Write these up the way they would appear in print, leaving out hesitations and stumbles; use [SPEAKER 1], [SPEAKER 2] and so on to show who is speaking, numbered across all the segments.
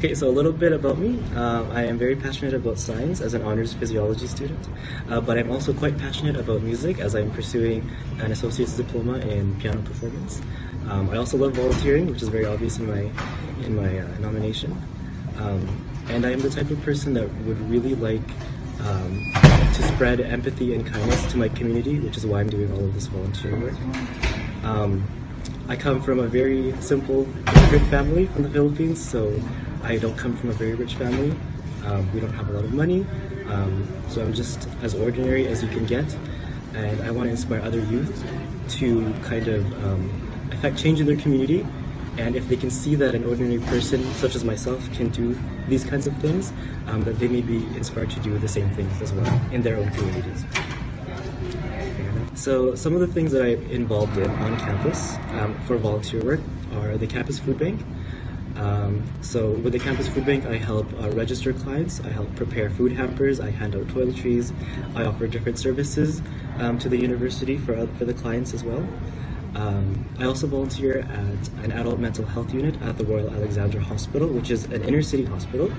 [SPEAKER 1] Okay, so a little bit about me. I am very passionate about science as an honors physiology student, but I'm also quite passionate about music as I'm pursuing an associate's diploma in piano performance. I also love volunteering, which is very obvious in my nomination. And I am the type of person that would really like to spread empathy and kindness to my community, which is why I'm doing all of this volunteer work. I come from a very simple immigrant family from the Philippines, so I don't come from a very rich family. We don't have a lot of money, so I'm just as ordinary as you can get, and I want to inspire other youth to kind of affect change in their community, and if they can see that an ordinary person such as myself can do these kinds of things, that they may be inspired to do the same things as well in their own communities. So some of the things that I'm involved in on campus for volunteer work are the campus food bank. So with the campus food bank, I help register clients, I help prepare food hampers, I hand out toiletries, I offer different services to the university for the clients as well. I also volunteer at an adult mental health unit at the Royal Alexandra Hospital, which is an inner city hospital,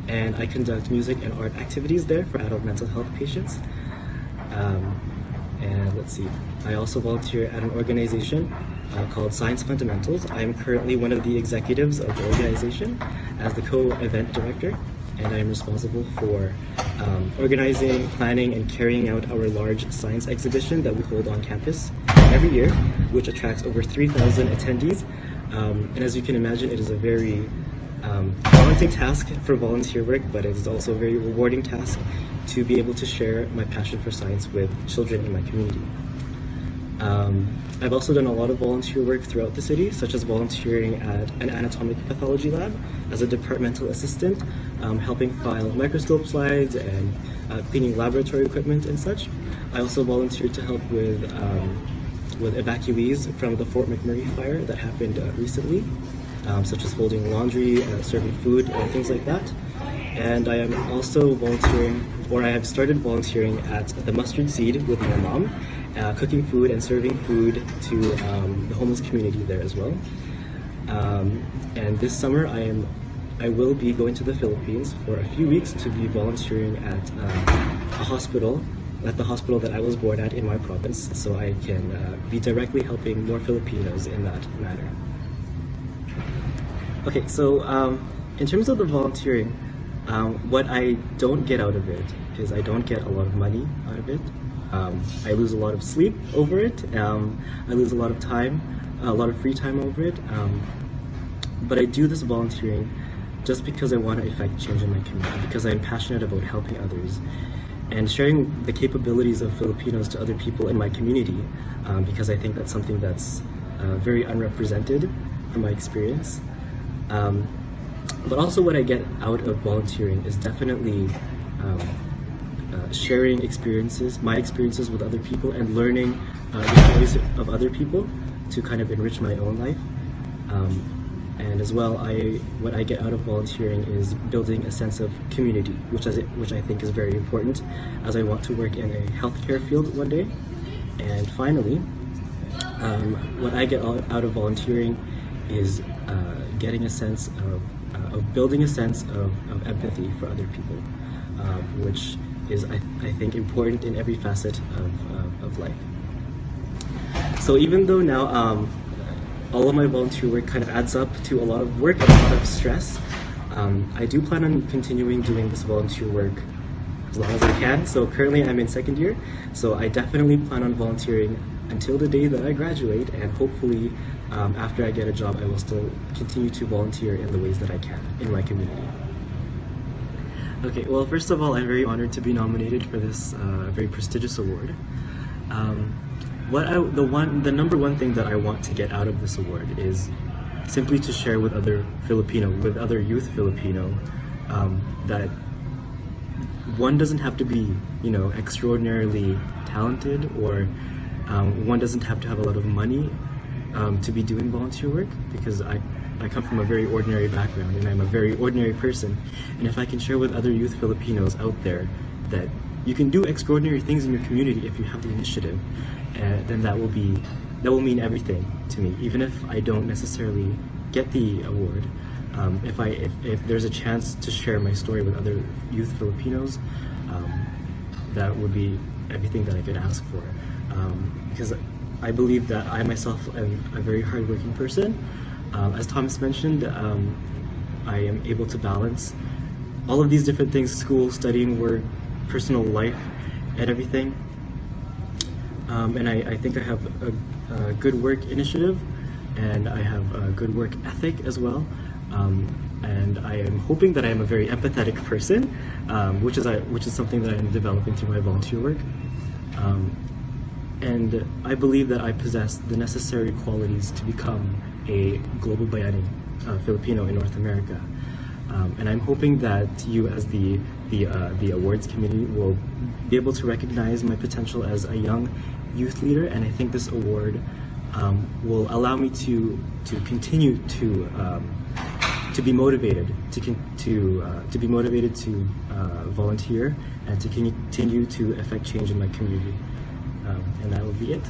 [SPEAKER 1] and I conduct music and art activities there for adult mental health patients. And let's see, I also volunteer at an organization called Science Fundamentals. I am currently one of the executives of the organization as the co-event director, and I am responsible for organizing, planning, and carrying out our large science exhibition that we hold on campus every year, which attracts over 3,000 attendees. And as you can imagine, it is a very daunting task for volunteer work, but it is also a very rewarding task to be able to share my passion for science with children in my community. I've also done a lot of volunteer work throughout the city, such as volunteering at an anatomic pathology lab as a departmental assistant, helping file microscope slides and cleaning laboratory equipment and such. I also volunteered to help with evacuees from the Fort McMurray fire that happened recently, such as folding laundry, serving food, and things like that. And I am also volunteering, or I have started volunteering at the Mustard Seed with my mom, cooking food and serving food to the homeless community there as well. And this summer I will be going to the Philippines for a few weeks to be volunteering at a hospital, at the hospital that I was born at in my province, so I can be directly helping more Filipinos in that manner. Okay, so in terms of the volunteering, what I don't get out of it is I don't get a lot of money out of it. I lose a lot of sleep over it. I lose a lot of time, a lot of free time over it. But I do this volunteering just because I want to effect change in my community, because I'm passionate about helping others and sharing the capabilities of Filipinos to other people in my community, because I think that's something that's very unrepresented from my experience. But also what I get out of volunteering is definitely sharing experiences, my experiences with other people, and learning the stories of other people to kind of enrich my own life. And as well, what I get out of volunteering is building a sense of community, which I think is very important, as I want to work in a healthcare field one day. And finally, what I get out of volunteering is getting a sense of building a sense of empathy for other people, which is, I think, important in every facet of life. So even though now all of my volunteer work kind of adds up to a lot of work and a lot of stress, I do plan on continuing doing this volunteer work as long as I can. So currently I'm in second year, so I definitely plan on volunteering until the day that I graduate, and hopefully after I get a job I will still continue to volunteer in the ways that I can in my community. Okay, well, first of all, I'm very honored to be nominated for this very prestigious award. The number one thing that I want to get out of this award is simply to share with other youth Filipino, that one doesn't have to be, extraordinarily talented, or one doesn't have to have a lot of money to be doing volunteer work, because I come from a very ordinary background and I'm a very ordinary person. And if I can share with other youth Filipinos out there that you can do extraordinary things in your community if you have the initiative, then that will mean everything to me, even if I don't necessarily get the award. If there's a chance to share my story with other youth Filipinos, that would be everything that I could ask for. Because I believe that I myself am a very hardworking person. As Thomas mentioned, I am able to balance all of these different things: school, studying, work, personal life, and everything. And I think I have a good work initiative, and I have a good work ethic as well. And I am hoping that I am a very empathetic person, which is something that I am developing through my volunteer work. And I believe that I possess the necessary qualities to become a global bayani Filipino in North America. And I'm hoping that you, as the awards committee, will be able to recognize my potential as a young youth leader. And I think this award will allow me to continue to be motivated to be motivated to volunteer and to continue to affect change in my community. And that will be it.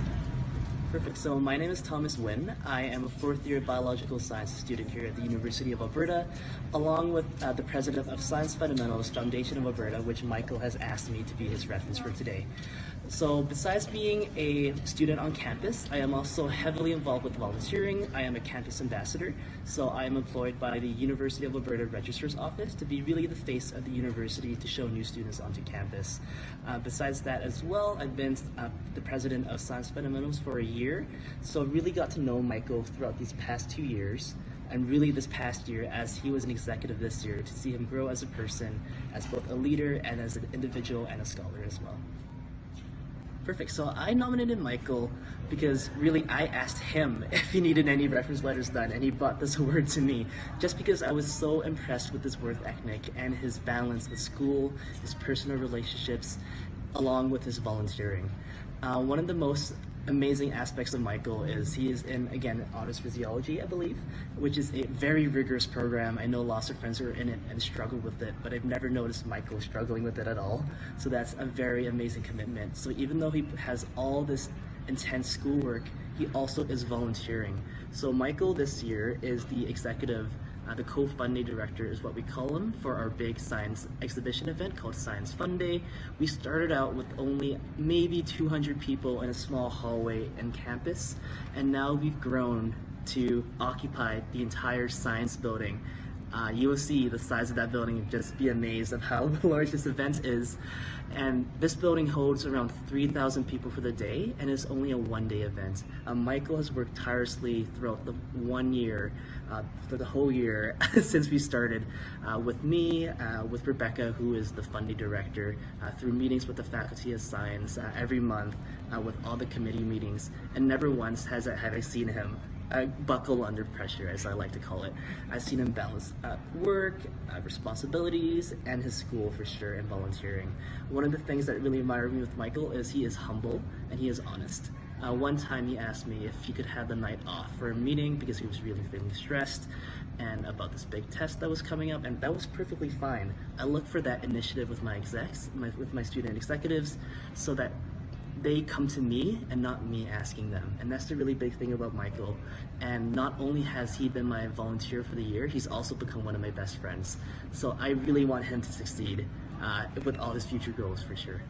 [SPEAKER 2] Perfect. So my name is Thomas Nguyen. I am a fourth-year biological sciences student here at the University of Alberta, along with the president of Science Fundamentals Foundation of Alberta, which Michael has asked me to be his reference for today. So besides being a student on campus, I am also heavily involved with volunteering. I am a campus ambassador, so I am employed by the University of Alberta Registrar's Office to be really the face of the university to show new students onto campus. Besides that as well, I've been the president of Science Fundamentals for a year, so I really got to know Michael throughout these past 2 years, and really this past year as he was an executive this year, to see him grow as a person, as both a leader and as an individual and a scholar as well. Perfect. So I nominated Michael because really I asked him if he needed any reference letters done, and he brought this award to me just because I was so impressed with his work ethic and his balance with school, his personal relationships, along with his volunteering. One of the most amazing aspects of Michael is he is in, again, honors physiology, I believe, which is a very rigorous program. I know lots of friends who are in it and struggle with it, but I've never noticed Michael struggling with it at all. So that's a very amazing commitment. So even though he has all this intense schoolwork, he also is volunteering. So Michael this year is the executive, the co-funding director is what we call him, for our big science exhibition event called Science Fun Day. We started out with only maybe 200 people in a small hallway in campus, and now we've grown to occupy the entire science building. You will see the size of that building and just be amazed of how large this event is. And this building holds around 3,000 people for the day, and it's only a one-day event. Michael has worked tirelessly throughout the 1 year, for the whole year since we started, with me, with Rebecca, who is the funding director, through meetings with the Faculty of Science every month, with all the committee meetings, and never once have I seen him buckle under pressure, as I like to call it. I've seen him balance work, responsibilities, and his school for sure, and volunteering. One of the things that really admire me with Michael is he is humble and he is honest. One time he asked me if he could have the night off for a meeting because he was really feeling stressed and about this big test that was coming up, and that was perfectly fine. I look for that initiative with my execs, with my student executives, so that they come to me and not me asking them. And that's the really big thing about Michael. And not only has he been my volunteer for the year, he's also become one of my best friends. So I really want him to succeed with all his future goals for sure.